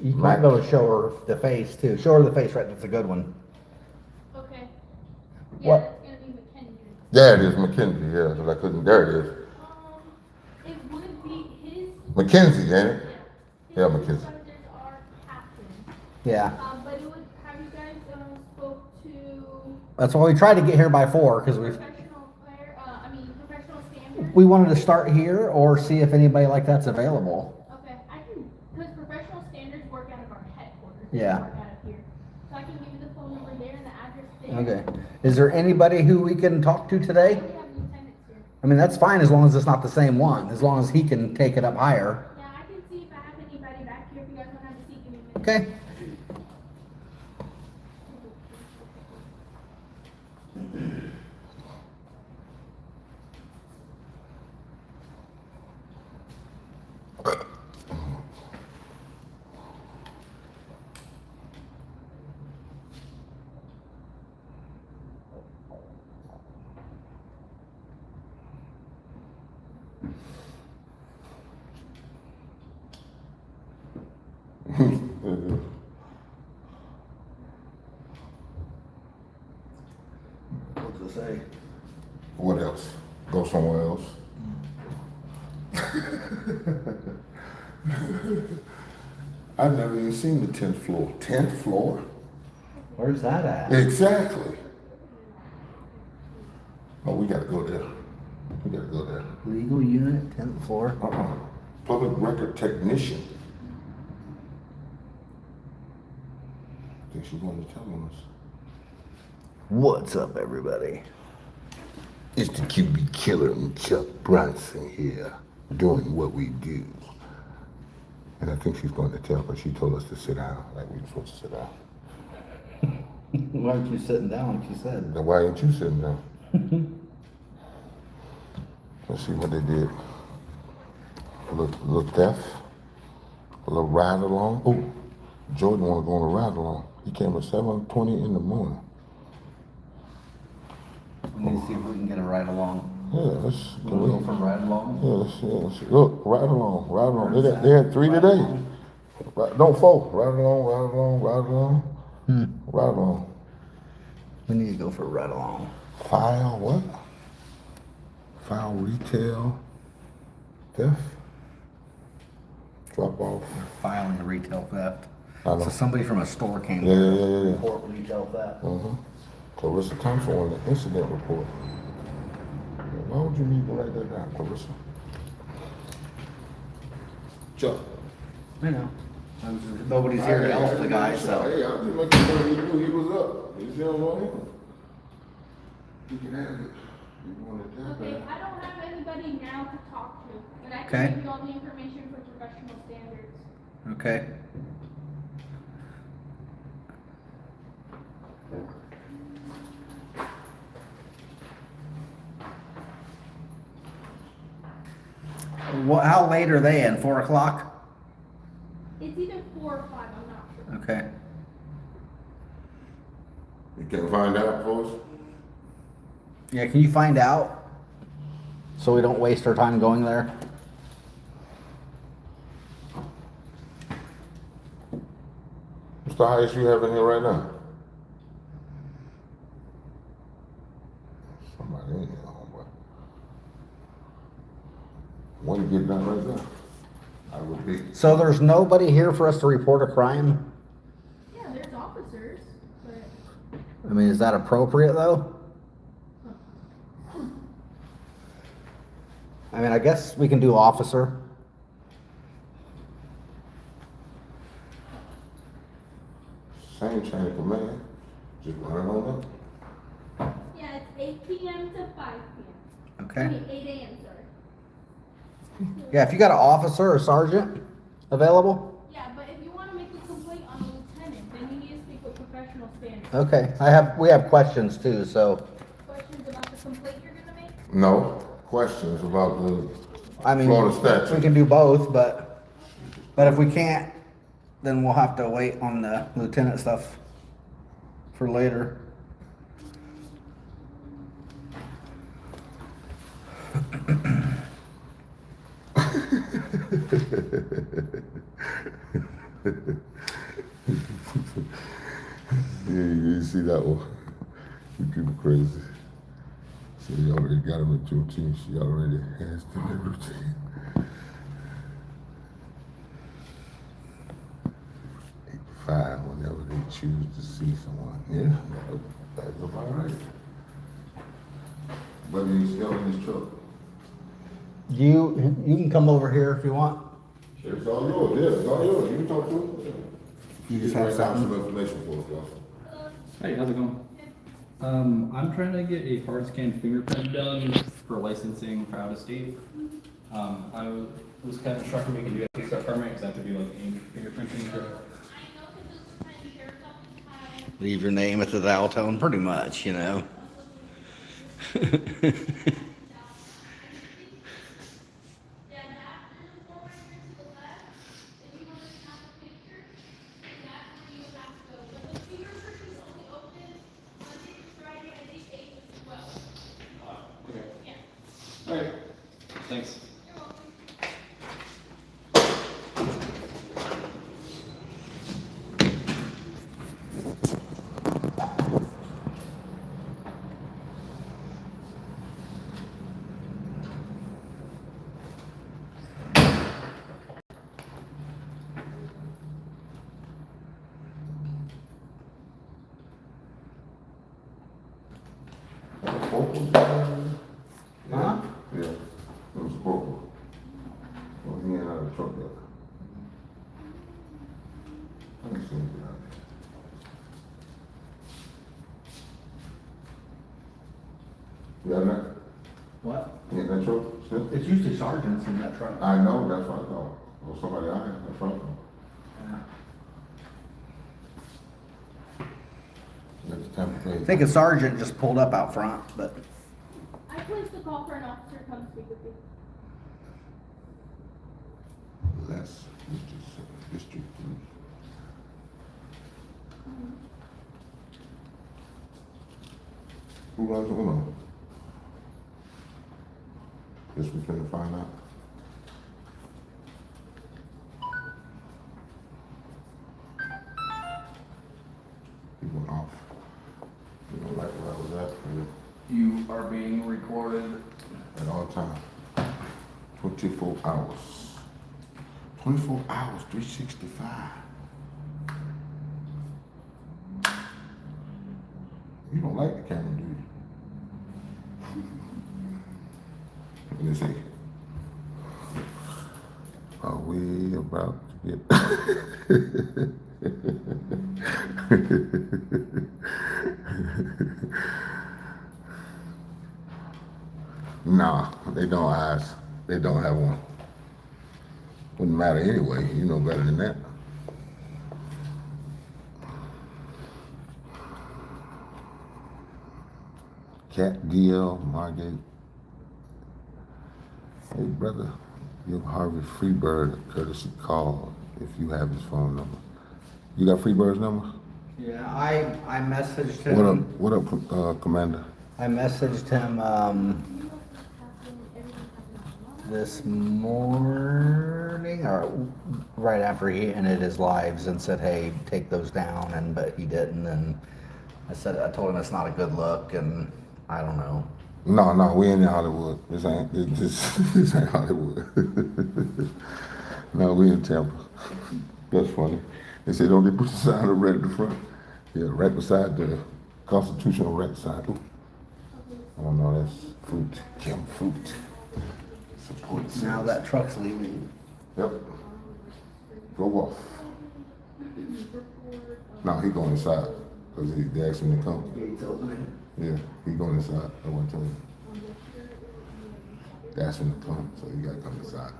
You might be able to show her the face too. Show her the face, right? That's a good one. Okay. Yeah, What? that's gonna be Mackenzie. There it is, Mackenzie, yeah, because I couldn't, there it is. It would be his. Mackenzie, ain't it? His Yeah, Mackenzie. supervisors are captains. Yeah. But it would, have you guys, spoke to That's why we tried to get here by 4 because professional player, professional standards? we wanted to start here or see if anybody like that's available. Okay, I can, because professional standards work out of our headquarters. Yeah. They work out of here. So I can give you the phone number there and the address there. Okay. Is there anybody who we can talk to today? We have lieutenants here. I mean, that's fine as long as it's not the same one. As long as he can take it up higher. Yeah, I can see if I have anybody back here. If you guys want to have a seat, give me a minute. Okay. What's it say? What else? Go somewhere else. I've never even seen the 10th floor. 10th floor? Where's that at? Exactly. Oh, we gotta go there. We gotta go there. Legal unit, 10th floor. Public record technician. I think she's going to tell us. What's up, everybody? It's the QB killer and Chuck Bronson here, doing what we do. And I think she's going to tell, but she told us to sit down, like we were supposed to sit down. Why aren't you sitting down like you said? Then why ain't you sitting down? Let's see what they did. A little theft, a little ride along. Oh, Jordan want to go on a ride along. He came at 7:20 in the morning. We need to see if we can get a ride along. Yeah, let's You want to go for a ride along? Yeah, let's see. Look, ride along, ride along. They had 3 today. Don't 4. Ride along, ride along, ride along. Ride along. We need to go for a ride along. File what? File retail theft. Drop off. Filing retail theft. I know. So somebody from a store came Yeah, to yeah, yeah, yeah. report retail theft. Clarissa Thompson on the incident report. Why would you need to write that down, Clarissa? Chuck. You know, nobody's here to help the guy, so. Hey, I was just making sure he knew he was up. You see what I'm saying? You can have it. You want it that Okay, bad. I don't have anybody now to talk to, but I Okay. can give you all the information for professional standards. Okay. How late are they in? 4 o'clock? It's either 4 or 5, I'm not sure. Okay. You can find out for us? Yeah, can you find out? So we don't waste our time going there? What's the highest you have in here right now? Somebody in here, homeboy. When you get done right there, I would be. So there's nobody here for us to report a crime? Yeah, there's officers, but I mean, is that appropriate though? I mean, I guess we can do officer. Same chain of command, just running on up. yeah, it's 8 p.m. to 5 p.m. Okay. 8 a.m., sorry. Yeah, if you got an officer or sergeant available. Yeah, but if you want to make a complaint on a lieutenant, then you need to speak with professional standards. Okay, we have questions too, so, Questions about the complaint you're gonna make? No questions about the I mean, Florida we statute. can do both, but if we can't, then we'll have to wait on the lieutenant stuff for later. You see that one? You people crazy. So you already got him into routine. She already has the routine. 8 to 5, whenever they choose to see someone. Yeah, that's about right. But you still in this truck. You can come over here if you want. It's all yours, yeah, it's all yours. You can talk to him. You just have some something. information for us, Bronson. Hey, how's it going? I'm trying to get a hard scan fingerprint done for licensing for out of state. I was kind of struck we can do that extra permit because I have to do like ink fingerprinting for. Leave your name at the dial tone, pretty much, you know. Okay. All right. Thanks. Huh? Yeah, it was a corporal. Well, he ain't out of the truck yet. Let me see him get out there. You got that? What? You in that truck still? It's usually sergeants in that truck. I know, that's what I thought. Or somebody out in the front. That's the time to play. I think a sergeant just pulled up out front, but I placed a call for an officer to come speak with you. Less District 3. Who runs Uno? Guess we finna find out. He went off. You don't like where I was at? you are being recorded. At all times. 24 hours. 24 hours, 365. You don't like the camera, do you? Let me see. Are we about to get... Nah, they don't ask. They don't have one. Wouldn't matter anyway. You know better than that. Cat DL Margate. Hey brother, give Harvey Freebird a courtesy call if you have his phone number. You got Freebird's number? Yeah, I messaged him. What up, Commander? I messaged him this morning or right after he ended his lives and said, "Hey, take those down," but he didn't. And I told him it's not a good look, and I don't know. No, we ain't in Hollywood. This ain't Hollywood. No, we in Tampa. That's funny. They said, don't they put the sign of red at the front? Yeah, right beside the constitutional red sign. Ooh. Oh no, that's fruit. Kim fruit. Support Now sales. that truck's leaving. Yep. Go off. No, he going inside because they asked him to come. Gates opening. Yeah, he going inside. I want to tell you. That's him to come, so you gotta come inside.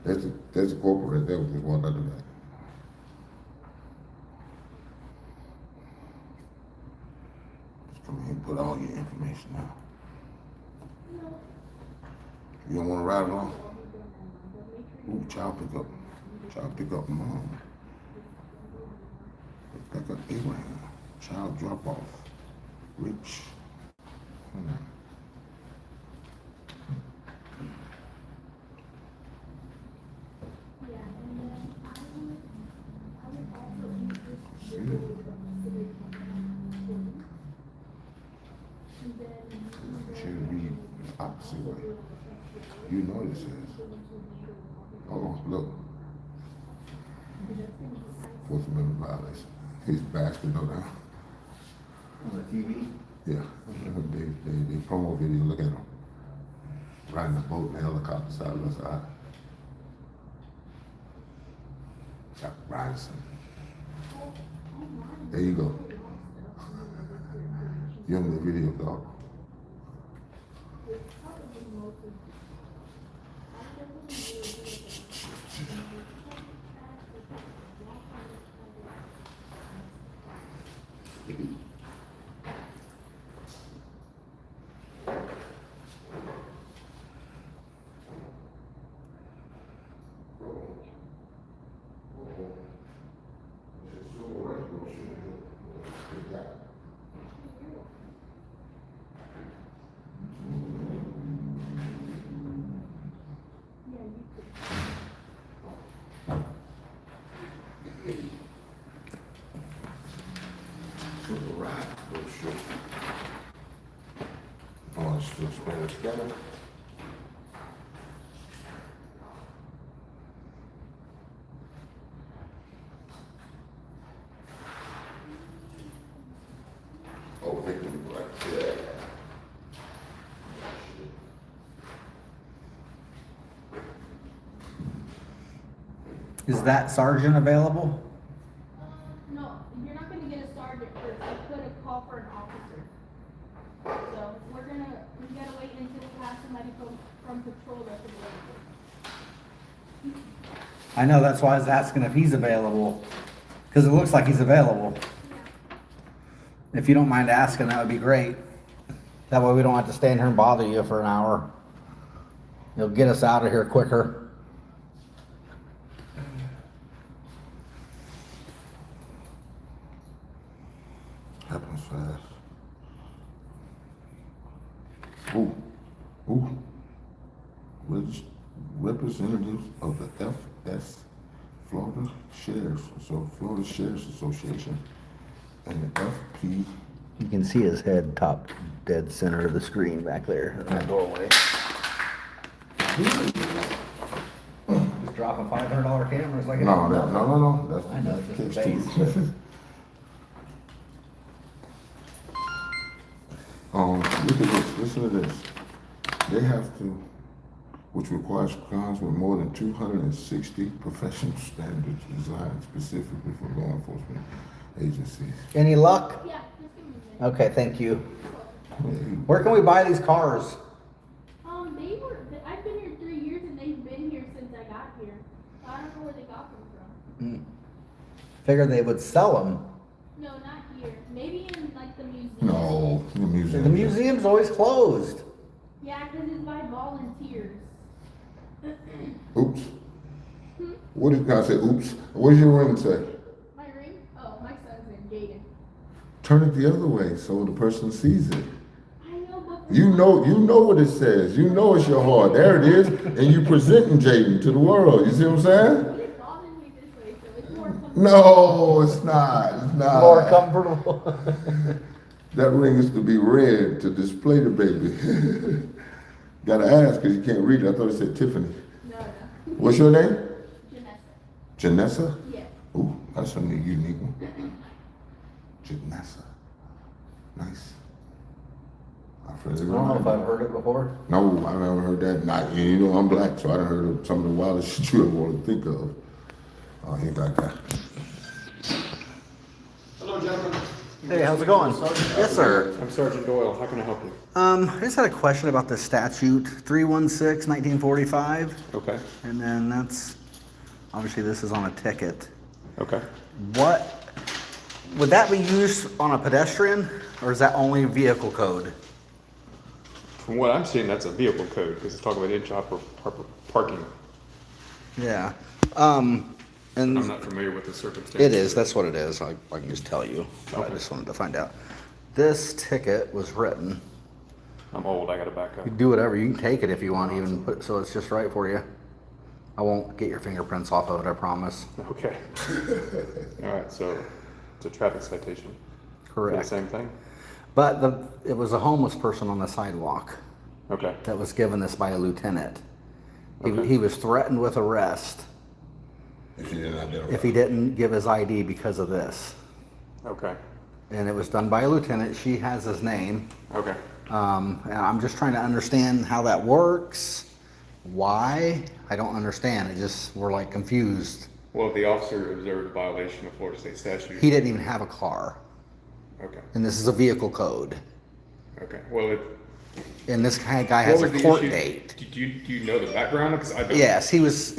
That's the corporate right there. We just walked out the back. Just come here and put all your information out. You don't want to ride along? Ooh, child pickup. Child pickup, mom. Pick up Abraham. Child drop off. Rich. Yeah, and then I would away. You know this is. Oh, look. Fourth Amendment violation. He's bastard, no doubt. On the TV. Yeah, they promo video, look at him. Riding a boat in a helicopter side by side. Got Bronson. There you go. You on the video, dog. Oh, it's still spread together. Oh, they can be right there. Is that sergeant available? No, you're not gonna get a sergeant first, I put a call for an officer. So, we gotta wait until we have somebody from patrol that's available. I know, that's why I was asking if he's available, because it looks like he's available. If you don't mind asking, that would be great. That way we don't have to stand here and bother you for an hour. You'll get us out of here quicker. Happens fast. Ooh, ooh. Representatives of the FS Florida Sheriff's Association and the FP. You can see his head top dead center of the screen back there in that doorway. Just dropping $500 cameras like No. That's I know, it's just a case base. two. Look at this. Listen to this. They have to, which requires guns with more than 260 professional standards designed specifically for law enforcement agencies. Any luck? Yeah, just give me a minute. Okay, thank you. Hey, Where can we buy these cars? I've been here 3 years and they've been here since I got here. I don't know where they got them from. Figured they would sell them. No, not here. Maybe in like the museum. No, the museum. The museum's always closed. Yeah, because it's by volunteers. Oops. What did I say? Oops. What did your ring say? My ring? Oh, my son's name, Jaden. Turn it the other way so the person sees it. I know, but You know what it says. You know it's your heart. There it is. And you presenting Jaden to the world. You see what I'm saying? but it's bothering me this way, so it's more comfortable. No, it's not. It's not. More comfortable. That ring is to be red to display the baby. Gotta ask because you can't read it. I thought it said Tiffany. No. What's your name? Janessa. Janessa? Yeah. Ooh, that's a unique one. Janessa. Nice. I've heard it. I don't know if I've heard it before. No, I never heard that. Not, you know, I'm black, so I done heard of some of the wildest shit you ever want to think of. Oh, he ain't got that. Hello, gentlemen. Hey, how's it going? Yes, sir. I'm Sergeant Doyle. How can I help you? I just had a question about the statute 316, 1945. Okay. And then that's, obviously this is on a ticket. Okay. What, would that be used on a pedestrian or is that only vehicle code? From what I'm seeing, that's a vehicle code because it's talking about improper parking. Yeah. I'm And not familiar with the circumstances. it is, that's what it is. I can just tell you. But I Okay. just wanted to find out. This ticket was written. I'm old. I got to back up. You can do whatever. You can take it if you want, even put so it's just right for you. I won't get your fingerprints off of it, I promise. Okay. All right. So it's a traffic citation. For the Correct. same thing. But it was a homeless person on the sidewalk. Okay. that was given this by a lieutenant. Okay. He was threatened with arrest If you didn't identify. if he didn't give his ID because of this. Okay. And it was done by a lieutenant. She has his name. Okay. And I'm just trying to understand how that works. Why? I don't understand. It just, we're like confused. Well, the officer observed a violation of Florida State statute. He didn't even have a car. Okay. And this is a vehicle code. Okay. Well, And this guy what has a was the court issue? date. Do you know the background? Because I don't. Yes, he was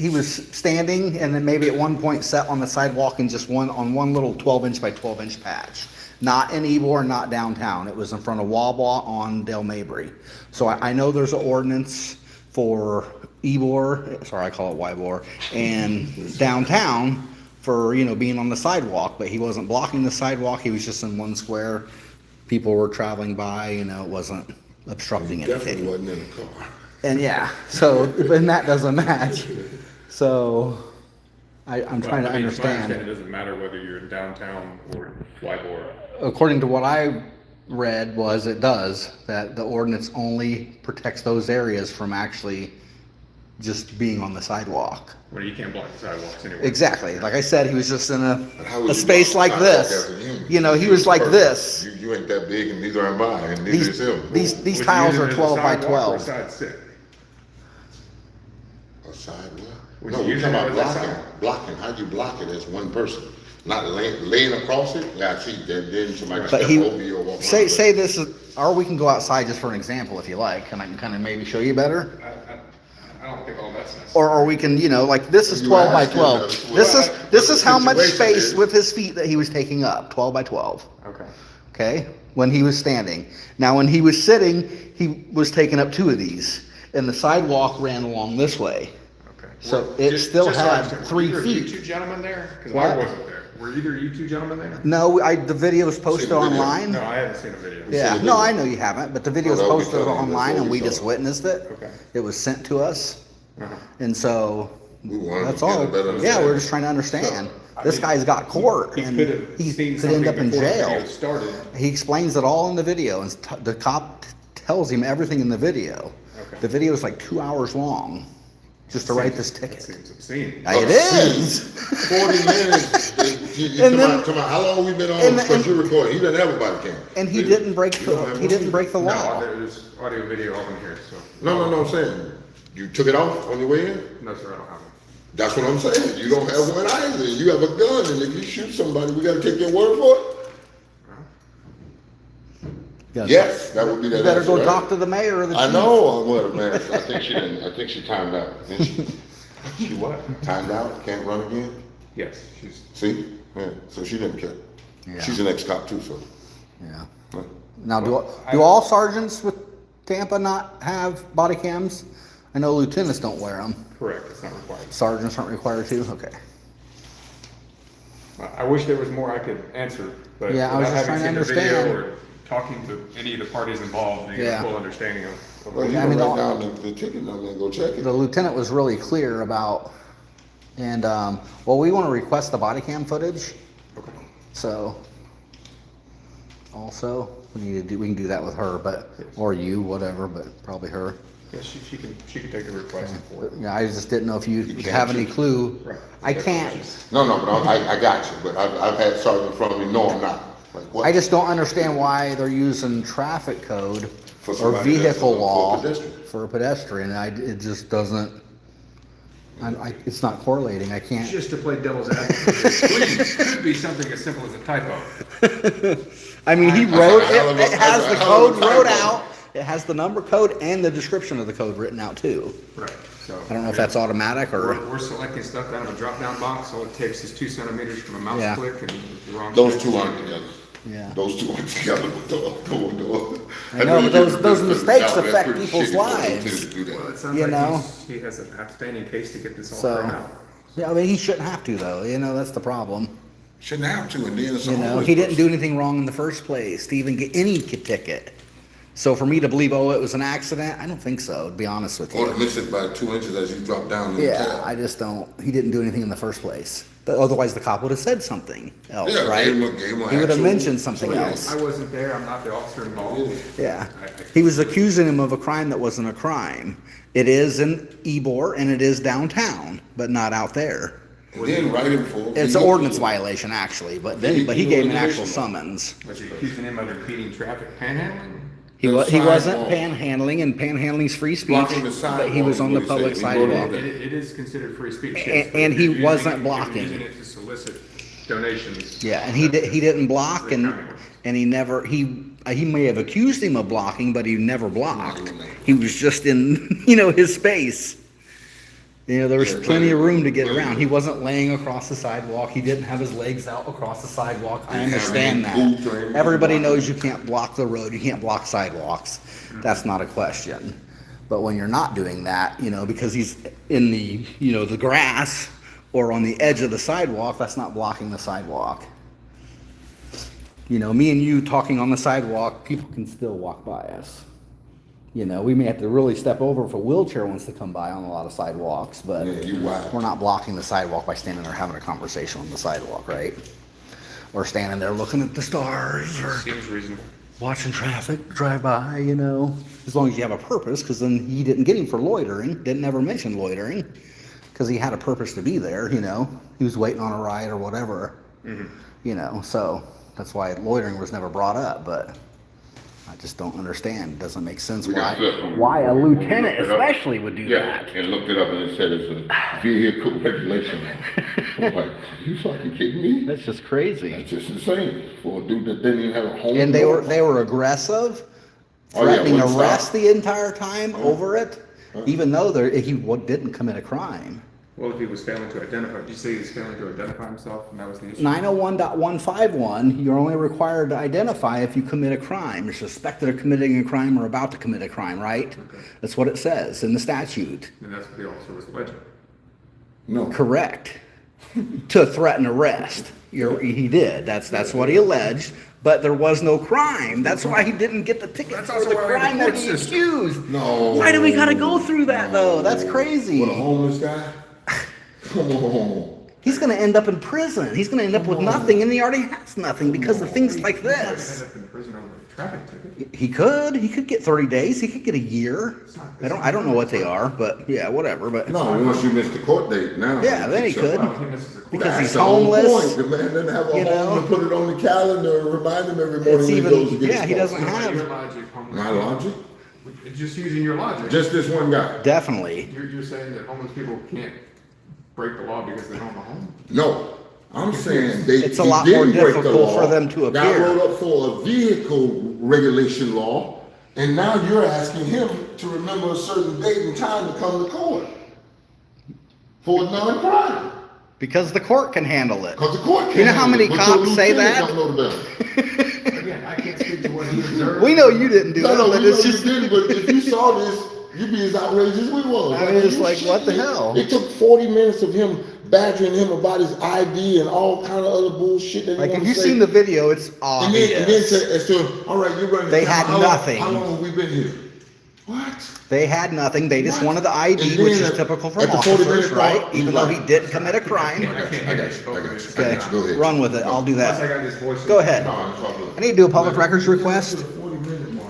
standing and then maybe at one point sat on the sidewalk and just on one little 12-inch by 12-inch patch. Not in Ybor, not downtown. It was in front of Wawa on Del Mabry. So I know there's an ordinance for Ybor, sorry, I call it Ybor, and downtown for, being on the sidewalk, but he wasn't blocking the sidewalk. He was just in one square. People were traveling by, it wasn't obstructing Definitely anything. wasn't in the car. And yeah, so, and that doesn't match. So I'm trying to My understanding, it understand. doesn't matter whether you're in downtown or Ybor. According to what I read was it does, that the ordinance only protects those areas from actually just being on the sidewalk. Well, you can't block the sidewalks anyway. Exactly. Like I said, he was just in But how would a you space block like the sidewalk this. as a human? He was like this. You ain't that big and neither am I, and neither is him. These Would you tiles use it are as a 12 by sidewalk or a 12. side sit? A sidewalk? Would No, you we're use talking it about as a blocking. sidewalk? Blocking, how'd you block it as one person? Not laying across it? Yeah, I see, then somebody But step he, over you or walk say around. say this is, or we can go outside just for an example if you like, and I can kind of maybe show you better. I don't think all that's necessary. Or we can, like this is You 12 by asked him, 12. that's what- This what is the how much situation space is. with his feet that he was taking up, 12 by 12. Okay. Okay? When he was standing. Now, when he was sitting, he was taking up 2 of these, and the sidewalk ran along this way. Okay. So Were- it just- still just so I had understand, 3 were either feet. you two gentlemen there? Because What? I wasn't there. Were either you two gentlemen there? No, the video was posted the video. online. No, I haven't seen a video. Yeah, the no, video. I know you haven't, but the video was Oh, that we posted saw it. online That's what and we we just saw. witnessed it. Okay. It was sent to us, Uh-huh. and so We wanted that's to get all. a better Yeah, understanding. we're just trying to understand. I This mean, guy's got court, He and could have he seen could end something up in before the jail. video started. He explains it all in the video, and the cop tells him everything in the video. Okay. The video is like 2 hours long, just to write this That ticket. seems obscene. It is. 40 minutes. And then- Come on, how long we been on? and- Because and- you're recording. He doesn't have a body cam. And he You didn't break don't the have he one? didn't break the law. No, there's audio, video, all in here, so. No, I'm saying, you took it off on your way in? No, sir, I don't have it. That's what I'm saying. You don't have one either. You have a gun, and if you shoot somebody, we gotta take your word for it? Yes, that would be that You better answer, go right? talk to the mayor or the chief. I know, what, man, I think she didn't, I think she timed out. Didn't she? She what? Timed out, can't run again? Yes, she's, See? Yeah, so she didn't care. Yeah. She's an ex-cop too, so. Yeah. yeah. Now, do all sergeants with Tampa not have body cams? I know lieutenants don't wear them. correct, it's not required. Sergeants aren't required to? Okay. I wish there was more I could answer, but Yeah, I was without just having trying to seen the video understand. or talking to any of the parties involved, you get Yeah. a full understanding of. Well, you I can mean, write down the ticket number and go check it. The lieutenant was really clear about, and, well, we want to request the body cam footage. Okay. So, also, we can do that with her, but, or you, whatever, but probably her. Yeah, she can take the request for it. Yeah, I just didn't know if you can't have any choose. clue. Right. I can't, No, but I got you, but I've had sergeant in front of me, no, I'm not. Like, what? I just don't understand why they're using traffic code For or somebody that's vehicle for a law pedestrian. for a pedestrian. It just doesn't, it's not correlating. I can't. Just to play devil's advocate, please, could be something as simple as a typo. I mean, he wrote, hell of a- it has the that's a hell of code a wrote typo. out. It has the number code and the description of the code written out too. Right, so. I don't know if that's automatic or, We're selecting stuff out of a drop-down box, all it takes is 2 centimeters from a mouse Yeah. click and the wrong. Those text. two aren't together. yeah. Those two aren't together. I know, but those mistakes affect people's lives. Well, it sounds You like know? he has an outstanding case to get this all So, thrown out. yeah, I mean, he shouldn't have to though. That's the problem. Shouldn't have to, and then it's He didn't do anything wrong in the first place to even get any ticket. So for me to believe, oh, it was an accident, I don't think so, to be honest with Or to you. miss it by 2 inches as you drop down in the Yeah, cab. I just don't, he didn't do anything in the first place. But otherwise, the cop would have said something else, Yeah, right? gave him He would have actual- mentioned something Yeah. else. I wasn't there, I'm not the officer involved. Yeah. He was accusing him of a crime that wasn't a crime. It is in Ybor and it is downtown, but not out there. And then write him for. It's an ordinance violation, actually, but he gave him an actual summons. Was he accusing him of impeding traffic panhandling? He The wasn't sidewalk. panhandling, and panhandling's free speech, Blocking the but he was sidewalk on the is what he public said. He wrote sidewalk. It is considered free speech, And- yes. but and if he you're using wasn't it- if you're blocking. Using it to solicit donations. Yeah, and he didn't block, and he never, he may have accused him of blocking, but he never blocked. He was just in, his space. There was plenty of room to get around. He wasn't laying across the sidewalk. He didn't have his legs out across the sidewalk. I understand that. Everybody knows you can't block the road. You can't block sidewalks. That's not a question. But when you're not doing that, because he's in the grass or on the edge of the sidewalk, that's not blocking the sidewalk. Me and you talking on the sidewalk, people can still walk by us. We may have to really step over if a wheelchair wants to come by on a lot of sidewalks, but Yeah, you wild. we're not blocking the sidewalk by standing there having a conversation on the sidewalk, right? Or standing there looking at the stars or Seems reasonable. watching traffic drive by, as long as you have a purpose, because then he didn't get him for loitering, didn't ever mention loitering, because he had a purpose to be there, he was waiting on a ride or whatever, so that's why loitering was never brought up, but I just don't understand. It doesn't make sense We got flip phone. why a lieutenant Looked it up. especially would do Yeah, that. and looked it up and it said it's a vehicle regulation. I'm like, you fucking kidding me? That's just crazy. That's just insane for a dude that didn't even have a home. And they were aggressive, Oh, yeah, threatening wouldn't arrest stop. the entire time over it, even though he didn't commit a crime. Well, if he was failing to identify, did you say he was failing to identify himself, and that was the issue? 901.151, you're only required to identify if you commit a crime. You're suspected of committing a crime or about to commit a crime, right? Okay. That's what it says in the statute. And that's what the officer was alleging. No. Correct. To threaten arrest. He did. That's what he alleged. But there was no crime. That's why he didn't get the ticket That's for also the why we have crime a that court he system. accused. No. Why do we gotta go through that though? That's crazy. What, a homeless guy? Come on. He's gonna end up in prison. He's gonna end up with nothing, and he already has nothing because of things like He's not gonna this. end up in prison over a traffic ticket. He could get 30 days. He could get a year. I don't know what they are, but yeah, whatever. But No, once you miss the court date now. Yeah, then he could. Well, he misses a court Because date. he's That's the whole homeless, point. The man doesn't have a you home know. to put it on the calendar and remind him every morning It's when he even- goes to get yeah, his he coffee. doesn't So by have- your logic, homeless My people- logic? Just using your logic. Just this one guy. definitely. You're saying that homeless people can't break the law because they don't have a home? No, I'm saying they. It's a he lot didn't more break the difficult law. for them to Got appear. wrote up for a vehicle regulation law, and now you're asking him to remember a certain date and time to come to court for a non-crime. Because the court can handle it. Because the court can't. You know how handle many it, but cops your say lieutenant that? don't know the better. Again, I can't speak to what he observed. We know you didn't do No, it, no, but we know it's you just. didn't, but if you saw this, you'd be as outraged as we was. I mean, it's you like, what the shit, hell? It took 40 minutes of him badgering him about his ID and all kind of other bullshit that he Like, if wanted you've to say. seen the video, it's And then obvious. say, all right, you're running. They the had camera. nothing. How long have we been here? What? They had nothing. They just What? wanted the ID, And then which is at- typical at from the 40-minute officers, right? mark, Even he's though like- he did commit a crime. I got you. I got you. Okay, Go ahead. run with it. I'll do Once I that. got this voice. Go ahead. No, it's all good. I need to do a public records request. To the 40-minute mark,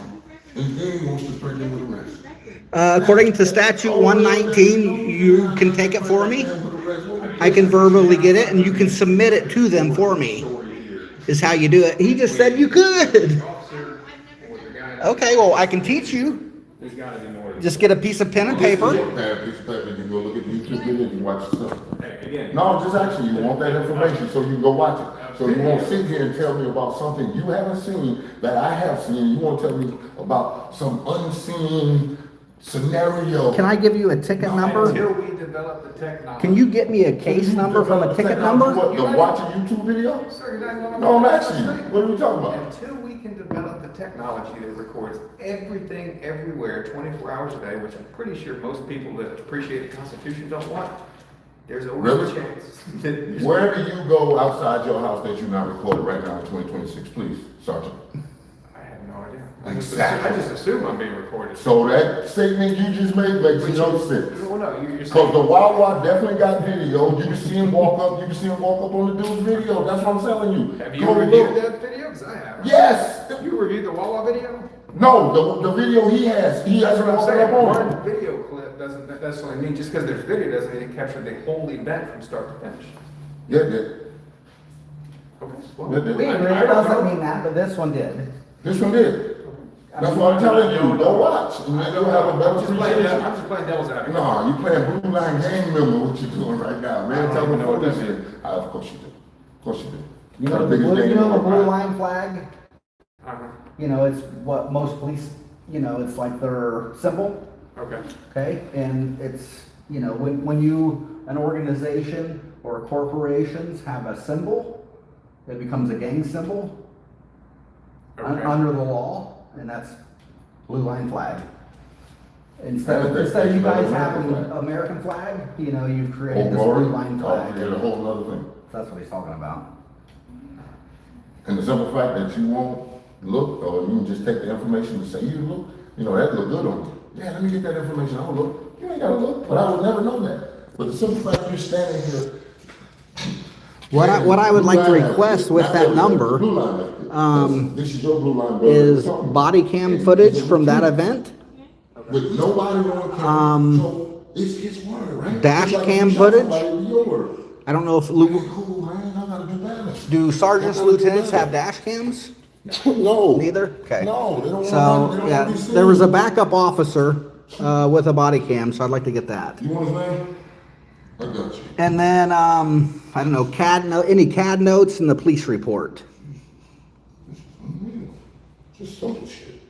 and then he wants to threaten him with arrest. According to statute 119, you can take it for me. I can verbally get it, and you can submit it to them for me. Is how you do it. He just said you could. Officer or the guy. Okay, well, I can teach you. There's gotta be more. Just get a piece of pen and paper. Piece of paper, you go look at YouTube videos and watch the stuff. Hey, again. No, I'm just asking you, want that information so you can go watch it. So you won't sit here and tell me about something you haven't seen that I have seen. You won't tell me about some unseen scenario. Can I give you a ticket number? Until we develop the technology. Can you get me a case number from a ticket number? What, to watch a YouTube video? Sir, you're not going No, I'm asking you. What are we talking about? Until we can develop the technology that records everything, everywhere, 24 hours a day, which I'm pretty sure most people that appreciate the Constitution don't want, there's always Really? a chance that. Where do you go outside your house that you're not recorded right now in 2026? Please, Sergeant. I have no idea. I Exactly. just assume I'm being recorded. So that statement you just made makes no sense. Well, no, you're Cause saying. the Wawa definitely got video. You can see him walk up. You can see him walk up on the dude's video. That's what I'm telling you. Have you Go reviewed look. that video? Because I have. Yes. You reviewed the Wawa video? No, the video he has. He That's hasn't what I'm walked saying. up on it. One video clip doesn't necessarily mean, just because there's video doesn't mean it captured the whole event from start to finish. Yeah, it did. Okay. Well, Yeah, it We did. agree, I it don't doesn't know. mean that, but this one did. This one did. That's what I'm telling you. Go watch. And then you'll have a better appreciation. I'm just playing devil's advocate. No, you playing blue line game member. What you doing right now, man? I don't Tell even me know what this that is. means. Of course you do. Of course you do. You Got know, the the biggest blue, game you know the in the blue world. line flag? Uh-huh. You know, it's what most police, you know, it's like their symbol, Okay. okay? And it's, you know, when you, an organization or corporations have a symbol, it becomes a gang symbol Okay. under the law, and that's blue line flag. Instead of you That's guys American having flag. American flag, you know, you've Oh, created this glory. blue line Oh, flag. yeah, a whole nother thing. That's what he's talking about. And the simple fact that you won't look, or you can just take the information and say, you look, you know, that look good on you. Yeah, let me get that information. I don't look. You ain't gotta look, but I would never know that. But the simple fact you're standing here. What I would like to Blue line request left with it. that Not number, blue line left it. This is your blue line. brother. is Talking about- body cam footage from that event, With nobody on camera. So it's his word, right? dash Just like cam you shot footage? somebody with your word. I don't know if, Okay, cool, man. I gotta do better. do sergeants, I gotta do lieutenants better. have dash cams? No. Neither? Okay. No, they don't So, want they don't yeah, want to be seen. there was a backup officer, with a body cam, so I'd like to get that. You want his name? I got you. And then, I don't know, any CAD notes in the police report. Just simple shit.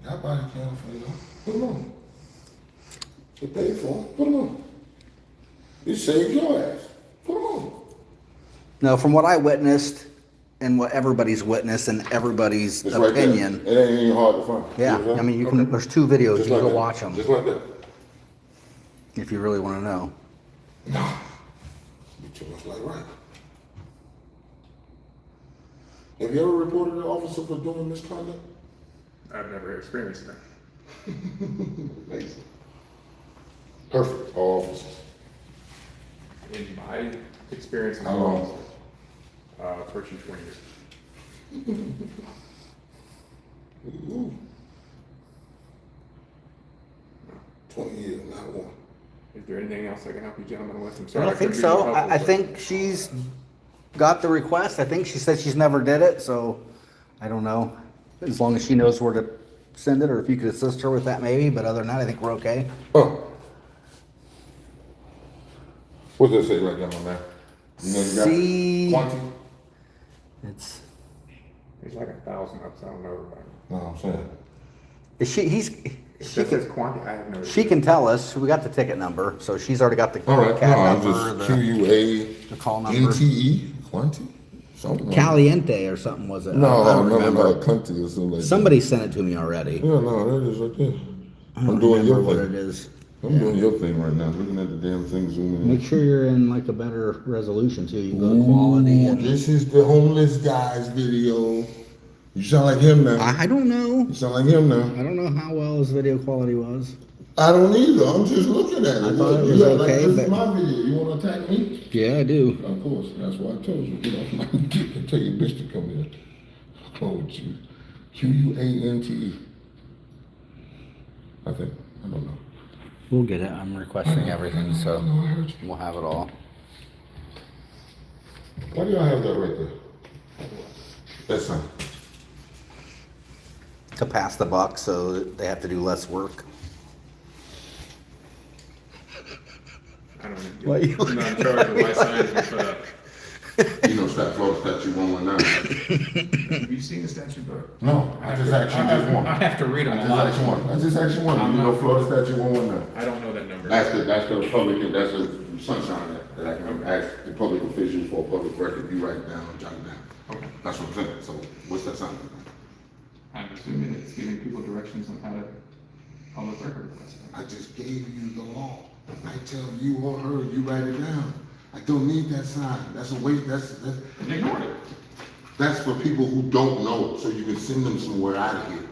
They got body cam for you. Put them on. They paid for them. Put them on. It saved your ass. Put them on. No, from what I witnessed, and what everybody's witnessed, and everybody's It's right there. opinion. It ain't even hard to find. Yeah, You know what I I'm mean, you saying? can, there's 2 videos, Just you like can go that. watch them, Just like that. if you really wanna know. Nah. You too much like right. Have you ever reported an officer for doing misconduct? I've never experienced that. Amazing. Perfect, all officers. In my experience in How long? approaching 20 years. Ooh. 20 years, not one. Is there anything else I can help you gentlemen with? I'm I sorry. don't think couldn't be so, more helpful, I but- think she's got the request, I think she said she's never did it, so, I don't know. As long as she knows where to send it, or if you could assist her with that maybe, but other than that, I think we're okay. Oh. What does it say right there, my man? You know you got See- quantity? It's, There's like 1,000 ups, I don't know everybody. No, I'm saying. is she, If she that says can, quantity, I have no idea. she can tell us, we got the ticket number, so she's already got the All right, CAD no, I'm number, just the QUA, the call number. NTE, quantity? Something. Caliente or something, was it? I No, don't no, remember. country or something like that. Somebody sent it to me already. Yeah, no, that is right there. I I'm don't doing your remember what it thing. is. I'm doing your thing right now, looking at the damn thing, zooming in. Make sure you're in like a better resolution too. You go to quality Ooh, and. this is the homeless guy's video. You sound like him now. I don't know. You sound like him now. I don't know how well his video quality was. I don't either. I'm just looking at it. I thought it You was act okay, like this but- is my video. You want to attack me? Yeah, I do. Of course. That's why I told you. Get off my dick. Tell your bitch to come here. What's wrong with you? QUANTE. I think. I don't know. We'll get it. I'm requesting everything, so No, I heard you. we'll have it all. Why do y'all have that right there? That's fine. To pass the buck, so they have to do less work. I don't know. What you- I'm not in charge of my signs we put up. You know, Florida statute 119. Have you seen the statute book? No, I just actually just one. I have to read them I a just lot. actually one. I just actually one. You know, Florida statute 119. I don't know that number. That's the public, that's the sunshine that I can ask the public officials for a public record, you write it down and jot it down. Okay. That's what I'm saying. So what's that sound? I'm assuming it's giving people directions on how to public record request. I just gave you the law. I tell you or her, you write it down. I don't need that sign. That's a waste, that's, And ignored it. That's for people who don't know it, so you can send them somewhere out of here.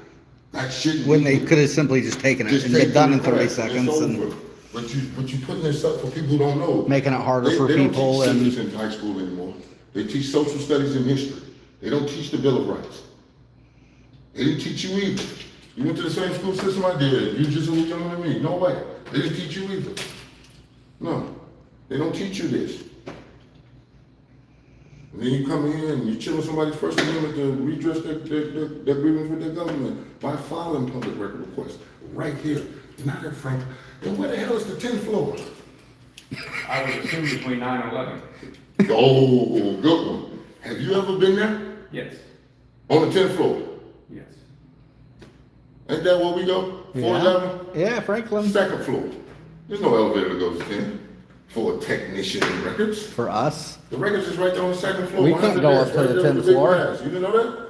That shouldn't When be they here. could have simply just taken it Just and take been done in the 30 class, and it's seconds and over. But you putting this up for people who don't know. making it harder for They don't people teach and civics in high school anymore. They teach social studies and history. They don't teach the Bill of Rights. They didn't teach you either. You went to the same school system I did. You just a little younger than me. No way. They didn't teach you either. No. They don't teach you this. And then you come in and you chill with somebody's First Amendment to redress their grievance with their government by filing public record requests right here, not in front. And where the hell is the 10th floor? I would assume between 9 and 11. Oh, good one. Have you ever been there? Yes. On the 10th floor? Yes. Ain't that where we go? 411? yeah, Franklin. Second floor. There's no elevator that goes to 10 for a technician in records. For us, The records is right there on the second floor. We behind can't the go desk, up to right the there with 10th big floor. glass. You didn't know that?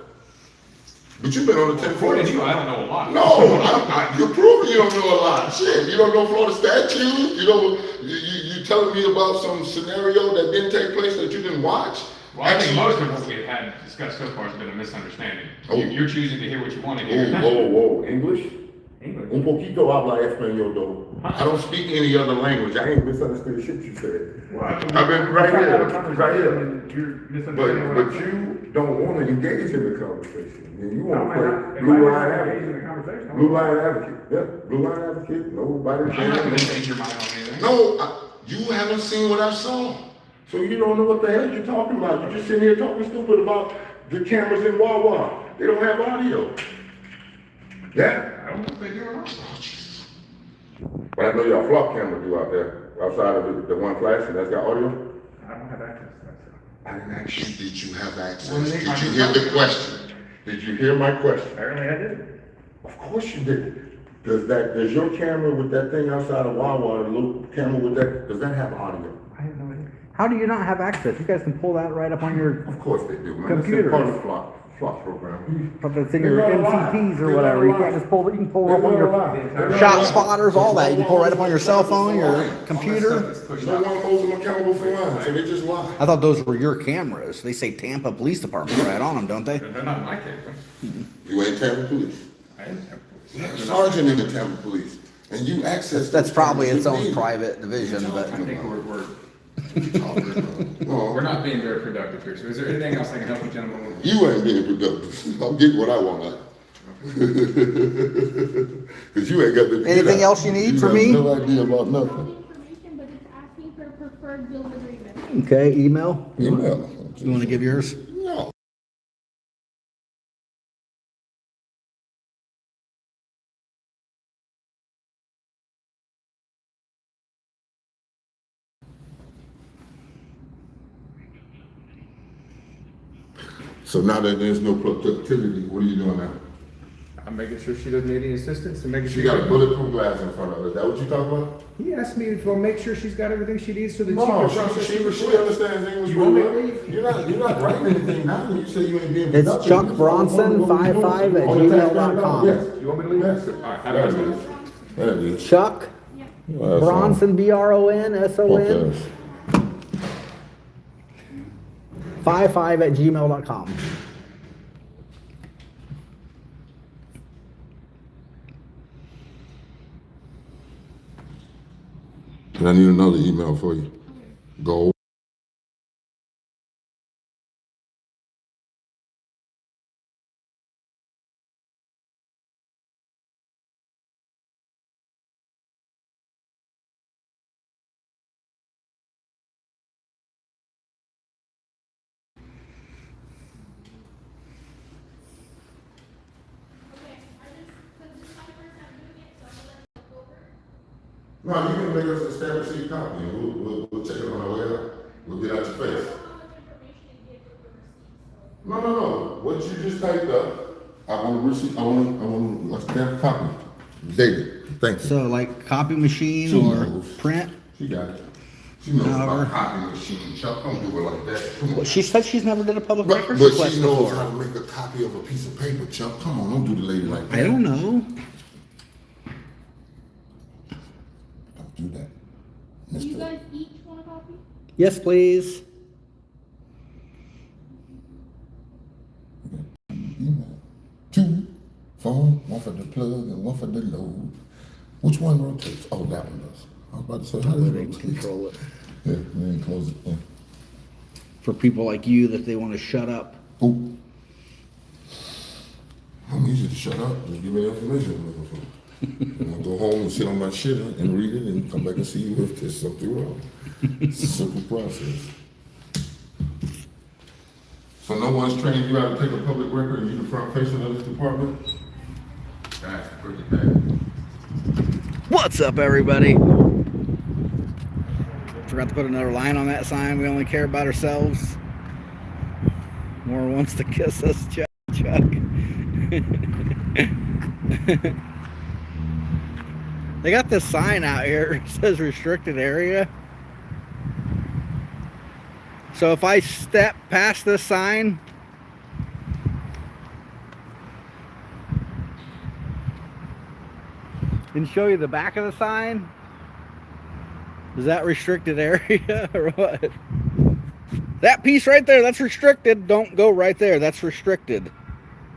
But you've been on the 10th floor. According to you, I don't know a lot. No, you're proving you don't know a lot. Shit, you don't know Florida statutes. You telling me about some scenario that didn't take place that you didn't watch? Well, I think most of what we've had discussed so far has been a misunderstanding. Oh. You're choosing to hear what you want to hear. Whoa, English? English. Un poquito habla español, though. I don't speak any other language. I ain't misunderstood the shit you said. I've been right here, right here. But you don't want to engage in the conversation. You want to play blue line advocate. Blue line advocate. Yeah, blue line advocate. Nobody. I'm not going to change your mind on anything. No, you haven't seen what I saw. So you don't know what the hell you're talking about. You're just sitting here talking stupid about the cameras in Wawa. They don't have audio. Yeah. I don't know if they do or not. Oh, Jesus. But I know y'all flop camera do out there, outside of the one flashing, that's got audio? I don't have access to that stuff. I didn't ask you, did you have access? Well, Did you hear the question? Did you hear my question? Apparently I did. Of course you did. Does your camera with that thing outside of Wawa, the little camera with that, does that have audio? I have no idea. how do you not have access? You guys can pull that right up on your, Of course they do, man. Computer. That's part of the flop program. but it's in your MCTs or whatever. You can't just pull it. You can pull it up on your shot shot spotters, all that. You can pull right up on your cell phone, your computer. No one holds them accountable for lying, so they just lie. I thought those were your cameras. They say Tampa Police Department right on them, don't they? They're not my case. You ain't Tampa Police. I didn't have You're a sergeant in the Tampa Police, and you access. That's those probably cameras its with own me. private division, but I think we're No, not being very productive here. So is there anything else I can help you gentlemen with? you ain't being productive. I'm getting what I want out. Cause you ain't got the. Anything else you need from have me? No idea about All the nothing. information, but it's asking for a preferred bill of agreement. okay. Email. Email. You want to give yours? No. So now that there's no productivity, what are you doing now? I'm making sure she doesn't need any assistance and making She got a bulletproof glass in front of her. Is that what you talking about? He asked me to make sure she's got everything she needs so that No, she can. she understands English. You want me to well. leave? You're not writing anything down. You say you ain't being It's productive. Chuck You Bronson, don't know what you're 55 doing. at On the text gmail.com. Yes. You want me to leave? Yes. All right, have a nice one. That is. Chuck Bronson, Bronson, 55 at gmail.com. And I need another email for you. Go. Okay, because this is my first time doing it, so I'm gonna let it go over. No, you can make us a stamp receipt copy. And we'll take it on our way out. We'll get out your face. How much information to give for the receipt, so. No. What you just typed up, I want a receipt. I want a stamp copy. Dated. Thank you. So like copy machine She or knows. print. She got it. She knows However. about copy machine. Chuck, don't do it like that. Come on. Well, she said she's never did a public But records she request knows before. how to make a copy of a piece of paper, Chuck. Come on, don't do the lady like that. I don't know. Don't do that. Do you Mister. guys each want a copy? Yes, please. phone, one for the plug and one for the load. Which one rotates? Oh, that one does. I was about to say, how does it rotate? Control it. Yeah, then close it. Yeah. For people like you that they want to shut up. Oop. I'm easy to shut up. Just give me the information I'm looking for. And I'll go home and sit on my shit and read it and come back and see you if there's something wrong. It's a simple process. So no one's trained you how to take a public record and you the front face of this department? That's pretty bad. What's up, everybody? Forgot to put another line on that sign. We only care about ourselves. More wants to kiss us, Chuck. They got this sign out here. It says restricted area. So if I step past this sign, and show you the back of the sign, is that restricted area or what? That piece right there, that's restricted. Don't go right there. That's restricted.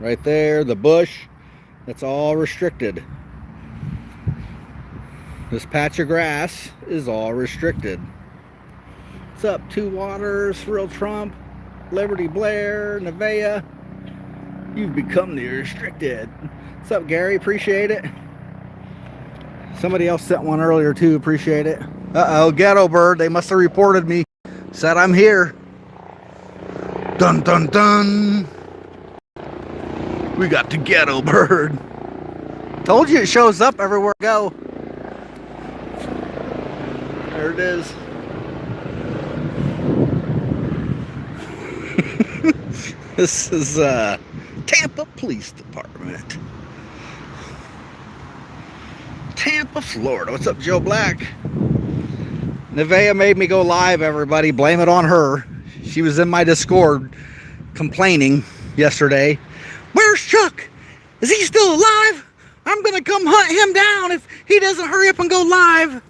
Right there, the bush, that's all restricted. This patch of grass is all restricted. What's up, Two Waters, Real Trump, Liberty Blair, Nevaeh? You've become the restricted. What's up, Gary? Appreciate it. Somebody else sent one earlier too. Appreciate it. Uh-oh, Ghetto Bird. They must have reported me. Said I'm here. Dun, dun, dun. We got the Ghetto Bird. Told you it shows up everywhere I go. There it is. This is Tampa Police Department. Tampa, Florida. What's up, Joe Black? Nevaeh made me go live, everybody. Blame it on her. She was in my Discord complaining yesterday. Where's Chuck? Is he still alive? I'm going to come hunt him down if he doesn't hurry up and go live.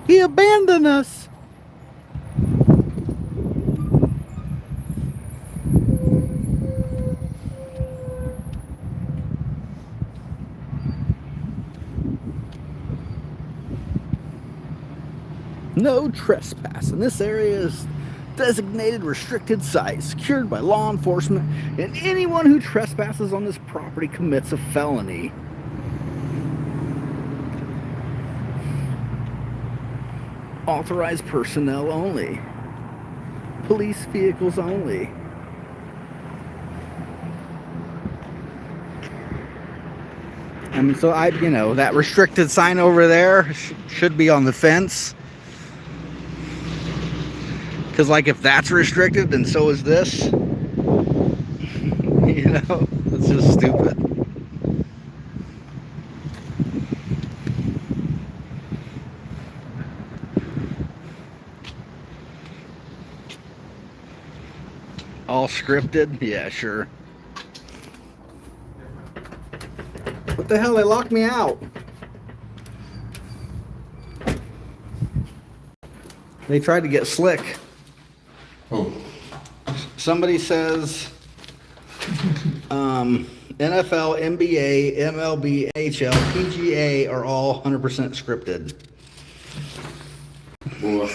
He abandoned us. No trespass, and this area is designated restricted site, secured by law enforcement, and anyone who trespasses on this property commits a felony. Authorized personnel only. Police vehicles only. I mean, so that restricted sign over there should be on the fence. Because, like, if that's restricted, then so is this. It's just stupid. All scripted? Yeah, sure. What the hell? They locked me out. They tried to get slick. Oh. Somebody says NFL, NBA, MLB, NHL, PGA are all 100% scripted. Boy.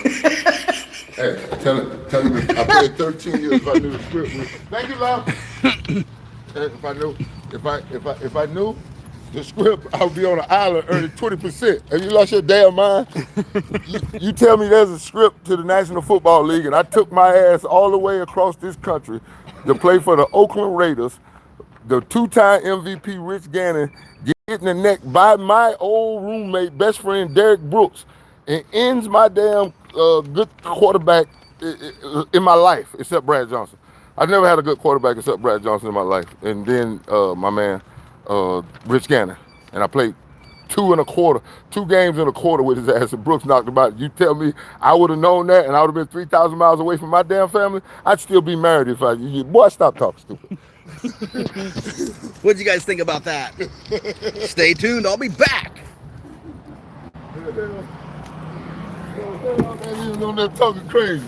Hey, tell him I played 13 years if I knew the script. Thank you, Lyle. If I knew the script, I would be on an island earning 20%. Have you lost your damn mind? You tell me there's a script to the National Football League, and I took my ass all the way across this country to play for the Oakland Raiders. The two-time MVP Rich Gannon getting the neck by my old roommate, best friend Derek Brooks, and ends my damn good quarterback in my life, except Brad Johnson. I've never had a good quarterback except Brad Johnson in my life. And then my man, Rich Gannon. And I played 2 games and a quarter with his ass, and Brooks knocked him out. You tell me I would have known that, and I would have been 3,000 miles away from my damn family, I'd still be married if boy, stop talking stupid. What'd you guys think about that? Stay tuned, I'll be back. Man, you on there talking crazy.